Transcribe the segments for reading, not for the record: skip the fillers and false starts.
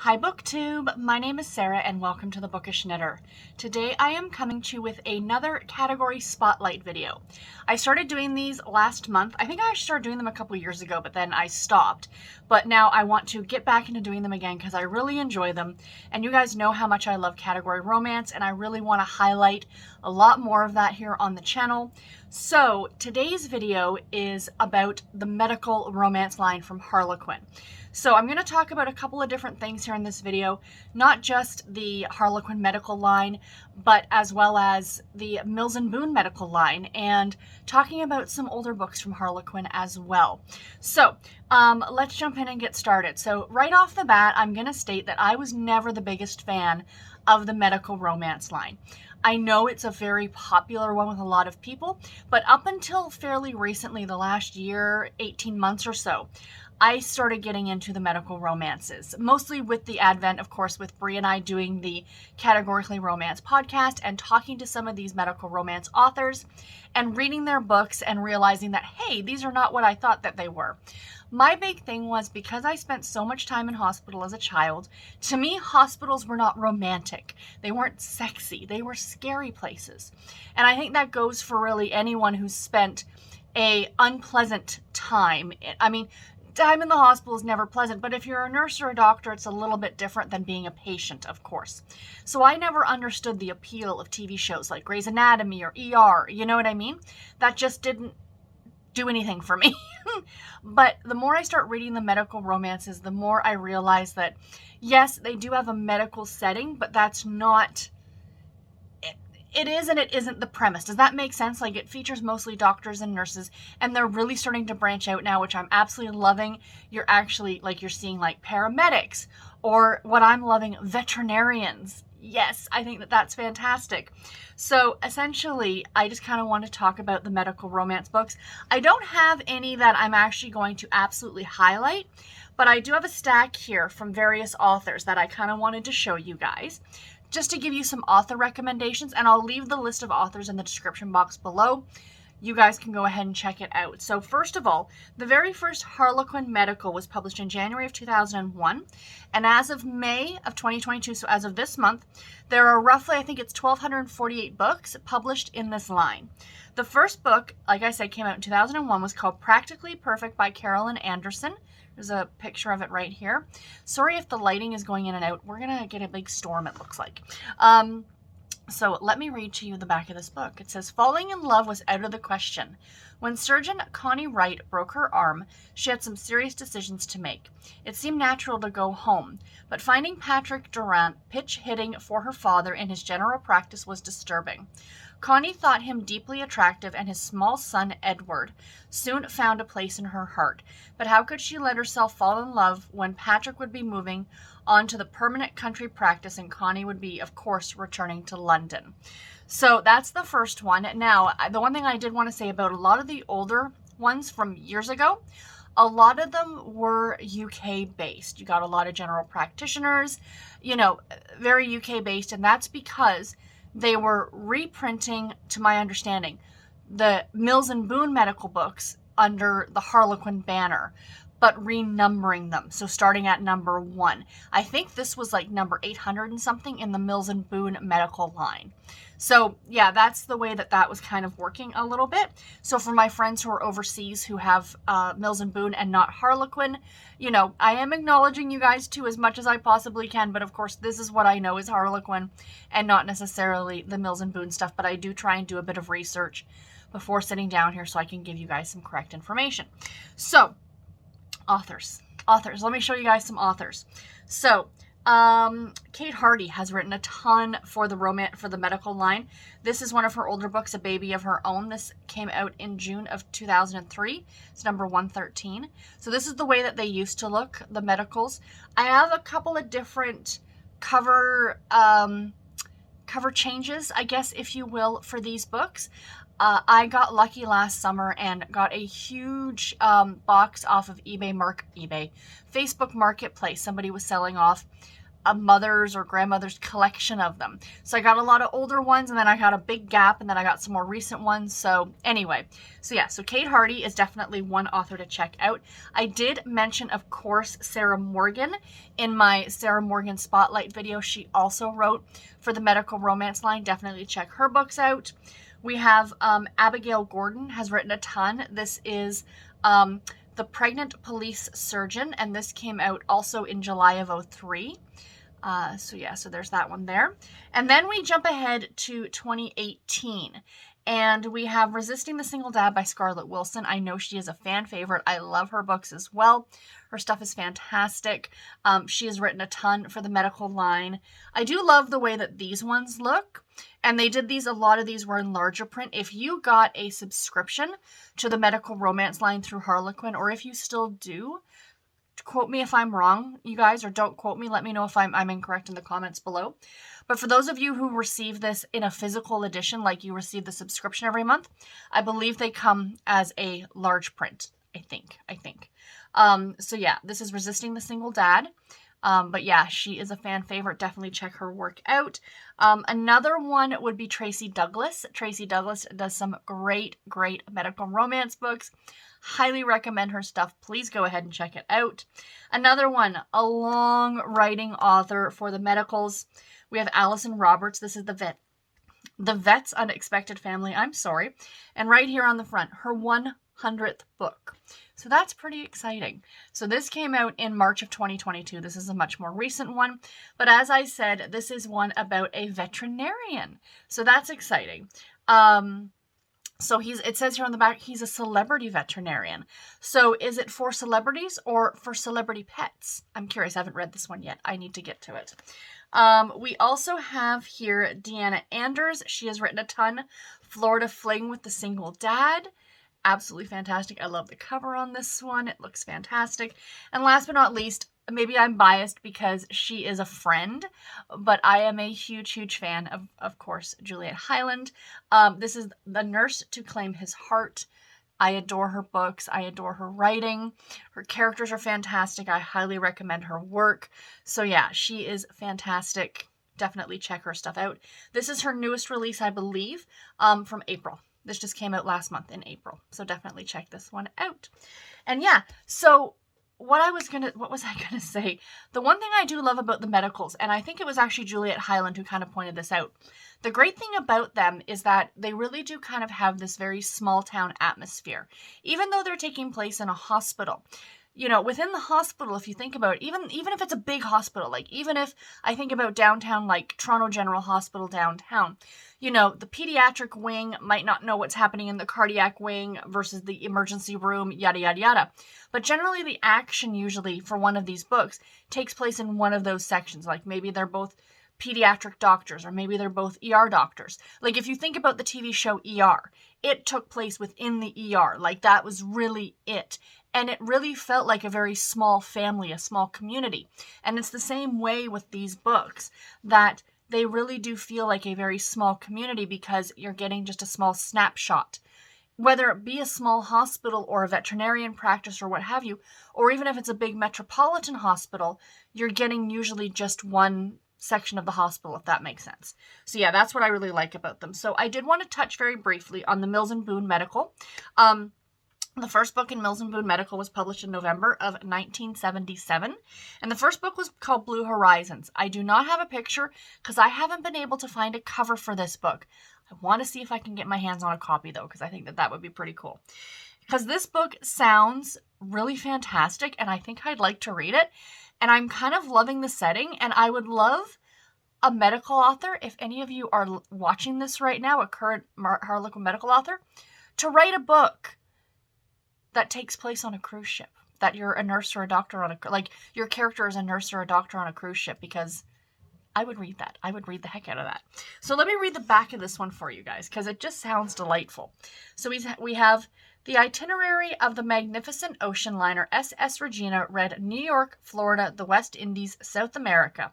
Hi BookTube, my name is Sarah and welcome to the Bookish Knitter. Today I am coming to you with another category spotlight video. I started doing these last month. I think I started doing them a couple years ago, but then I stopped. But now I want to get back into doing them again because I really enjoy them. And you guys know how much I love category romance, and I really want to highlight a lot more of that here on the channel. So today's video is about the medical romance line from Harlequin. So I'm going to talk about a couple of different things here in this video, not just the Harlequin medical line, but as well as the Mills and Boon medical line, and talking about some older books from Harlequin as well. So let's jump in and get started. So right off the bat, I'm going to state that I was never the biggest fan of the medical romance line. I know it's a very popular one with a lot of people, but up until fairly recently, the last year, 18 months or so, I started getting into the medical romances, mostly with the advent, of course, with Brie and I doing the Categorically Romance podcast and talking to some of these medical romance authors and reading their books and realizing that, hey, these are not what I thought that they were. My big thing was because I spent so much time in hospital as a child, to me, hospitals were not romantic. They weren't sexy. They were scary places. And I think that goes for really anyone who's spent a unpleasant time. I mean, time in the hospital is never pleasant, but if you're a nurse or a doctor, it's a little bit different than being a patient, of course. So I never understood the appeal of TV shows like Grey's Anatomy or ER, you know what I mean? That just didn't do anything for me. But the more I start reading the medical romances, the more I realize that, yes, they do have a medical setting, but that's not... It is and it isn't the premise. Does that make sense? Like, it features mostly doctors and nurses, and they're really starting to branch out now, which I'm absolutely loving. You're actually, like, you're seeing, like, paramedics, or what I'm loving, veterinarians. Yes, I think that that's fantastic. So, essentially, I just kind of want to talk about the medical romance books. I don't have any that I'm actually going to absolutely highlight, but I do have a stack here from various authors that I kind of wanted to show you guys, just to give you some author recommendations, and I'll leave the list of authors in the description box below. You guys can go ahead and check it out. So first of all, the very first Harlequin Medical was published in January of 2001, and as of May of 2022, so as of this month, there are roughly, I think it's 1,248 books published in this line. The first book, like I said, came out in 2001, was called Practically Perfect by Carolyn Anderson. There's a picture of it right here. Sorry if the lighting is going in and out. We're going to get a big storm, it looks like. So let me read to you the back of this book. It says, falling in love was out of the question. When surgeon Connie Wright broke her arm, she had some serious decisions to make. It seemed natural to go home, but finding Patrick Durant pitch-hitting for her father in his general practice was disturbing. Connie thought him deeply attractive, and his small son, Edward, soon found a place in her heart. But how could she let herself fall in love when Patrick would be moving on to the permanent country practice and Connie would be, of course, returning to London? So that's the first one. Now, the one thing I did want to say about a lot of the older ones from years ago, a lot of them were UK based. You got a lot of general practitioners, you know, very UK based, and that's because they were reprinting, to my understanding, the Mills and Boon medical books under the Harlequin banner, but renumbering them. So starting at number 1. I think this was like number 800 and something in the Mills and Boon medical line. So yeah, that's the way that that was kind of working a little bit. So for my friends who are overseas who have Mills and Boon and not Harlequin, you know, I am acknowledging you guys too as much as I possibly can, but of course this is what I know is Harlequin and not necessarily the Mills and Boon stuff, but I do try and do a bit of research before sitting down here so I can give you guys some correct information. So, authors, let me show you guys some authors. So, Kate Hardy has written a ton for the medical line. This is one of her older books, A Baby of Her Own. This came out in June of 2003. It's number 113. So this is the way that they used to look, the medicals. I have a couple of different cover changes, I guess, if you will, for these books. I got lucky last summer and got a huge box off of Facebook Marketplace. Somebody was selling off a mother's or grandmother's collection of them. So I got a lot of older ones, and then I got a big gap, and then I got some more recent ones. So anyway, so yeah, so Kate Hardy is definitely one author to check out. I did mention, of course, Sarah Morgan in my Sarah Morgan Spotlight video. She also wrote for the medical romance line. Definitely check her books out. We have Abigail Gordon has written a ton. This is The Pregnant Police Surgeon, and this came out also in July of 2003. So yeah, so there's that one there. And then we jump ahead to 2018. And we have Resisting the Single Dad by Scarlet Wilson. I know she is a fan favorite. I love her books as well. Her stuff is fantastic. She has written a ton for the medical line. I do love the way that these ones look. And they did these, a lot of these were in larger print. If you got a subscription to the medical romance line through Harlequin, or if you still do, quote me if I'm wrong, you guys, or don't quote me. Let me know if I'm incorrect in the comments below. But for those of you who receive this in a physical edition, like you receive the subscription every month, I believe they come as a large print, I think. So yeah, this is Resisting the Single Dad. But yeah, she is a fan favorite. Definitely check her work out. Another one would be Traci Douglass. Traci Douglass does some great medical romance books. Highly recommend her stuff. Please go ahead and check it out. Another one, a long writing author for the medicals. We have Alison Roberts. This is The Vet's Unexpected Family. I'm sorry. And right here on the front, her 100th book. So that's pretty exciting. So this came out in March of 2022. This is a much more recent one. But as I said, this is one about a veterinarian. So that's exciting. So it says here on the back, he's a celebrity veterinarian. So is it for celebrities or for celebrity pets? I'm curious. I haven't read this one yet. I need to get to it. We also have here Deanne Anders. She has written a ton. Florida Fling with the Single Dad. Absolutely fantastic. I love the cover on this one. It looks fantastic. And last but not least, maybe I'm biased because she is a friend, but I am a huge fan of course, Juliette Hyland. This is The Nurse to Claim His Heart. I adore her books. I adore her writing. Her characters are fantastic. I highly recommend her work. So yeah, she is fantastic. Definitely check her stuff out. This is her newest release, I believe, from April. This just came out last month in April. So definitely check this one out. And yeah, so what was I gonna say? The one thing I do love about the medicals, and I think it was actually Juliette Hyland who kind of pointed this out. The great thing about them is that they really do kind of have this very small town atmosphere. Even though they're taking place in a hospital. You know, within the hospital, if you think about it, even if it's a big hospital, like even if I think about downtown, like Toronto General Hospital downtown, you know, the pediatric wing might not know what's happening in the cardiac wing versus the emergency room, yada, yada, yada. But generally the action usually for one of these books takes place in one of those sections. Like maybe they're both pediatric doctors, or maybe they're both ER doctors. Like if you think about the TV show ER, it took place within the ER. Like that was really it. And it really felt like a very small family, a small community. And it's the same way with these books, that they really do feel like a very small community because you're getting just a small snapshot. Whether it be a small hospital or a veterinarian practice or what have you, or even if it's a big metropolitan hospital, you're getting usually just one section of the hospital, if that makes sense. So yeah, that's what I really like about them. So I did want to touch very briefly on the Mills and Boon Medical. The first book in Mills and Boon Medical was published in November of 1977, and the first book was called Blue Horizons. I do not have a picture because I haven't been able to find a cover for this book. I want to see if I can get my hands on a copy though, because I think that would be pretty cool. Because this book sounds really fantastic, and I think I'd like to read it, and I'm kind of loving the setting, and I would love a medical author, if any of you are watching this right now, a current Harlequin medical author, to write a book that takes place on a cruise ship, that you're a nurse or a doctor on like your character is a nurse or a doctor on a cruise ship, because I would read that. I would read the heck out of that. So let me read the back of this one for you guys, because it just sounds delightful. So we have the itinerary of the magnificent ocean liner SS Regina read New York, Florida, the West Indies, South America.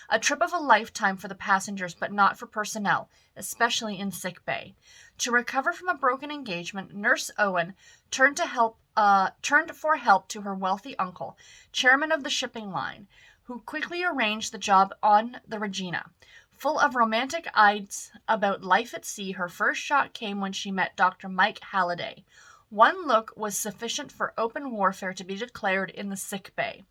A trip of a lifetime for the passengers, but not for personnel, especially in sick bay. To recover from a broken engagement, Nurse Owen turned for help to her wealthy uncle, chairman of the shipping line, who quickly arranged the job on the Regina. Full of romantic ides about life at sea, her first shock came when she met Dr. Mike Halliday. One look was sufficient for open warfare to be declared in the sick bay.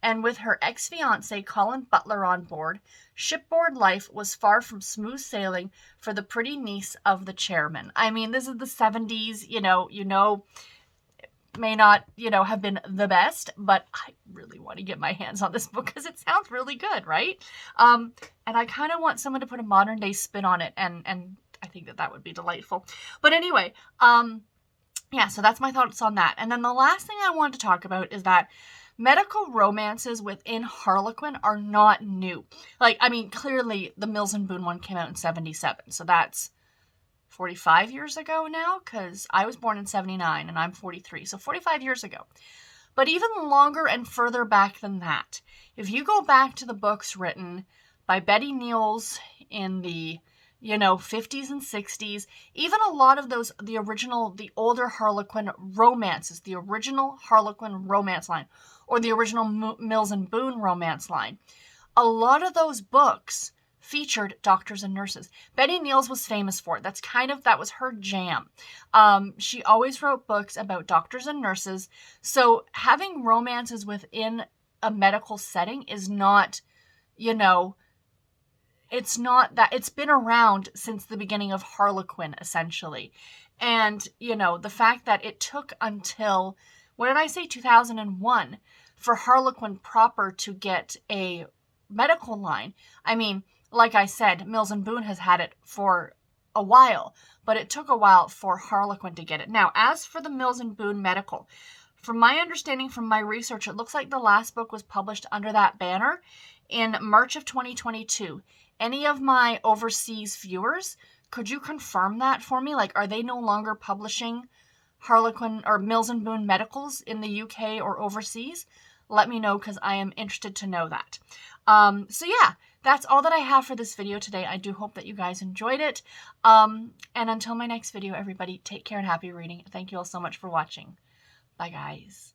And with her ex-fiancé Colin Butler on board, shipboard life was far from smooth sailing for the pretty niece of the chairman. I mean, this is the 70s, may not, have been the best, but I really want to get my hands on this book because it sounds really good, right? And I kind of want someone to put a modern day spin on it, and I think that would be delightful. But anyway, yeah, so that's my thoughts on that. And then the last thing I want to talk about is that medical romances within Harlequin are not new. Clearly the Mills and Boon one came out in 77, so that's 45 years ago now, because I was born in 79 and I'm 43, so 45 years ago. But even longer and further back than that, if you go back to the books written by Betty Niels in the 50s and 60s, even a lot of those, the older Harlequin romances, the original Harlequin romance line, or the original Mills and Boon romance line, a lot of those books featured doctors and nurses. Betty Niels was famous for it. That was her jam. She always wrote books about doctors and nurses. So having romances within a medical setting is not, it's not that, it's been around since the beginning of Harlequin, essentially. And, the fact that it took until, 2001, for Harlequin proper to get a medical line. I mean, like I said, Mills and Boon has had it for a while, but it took a while for Harlequin to get it. Now, as for the Mills and Boon medical, from my understanding from my research, it looks like the last book was published under that banner in March of 2022. Any of my overseas viewers, could you confirm that for me? Are they no longer publishing Harlequin or Mills and Boon medicals in the UK or overseas? Let me know, because I am interested to know that. So yeah, that's all that I have for this video today. I do hope that you guys enjoyed it. And until my next video, everybody, take care and happy reading. Thank you all so much for watching. Bye, guys.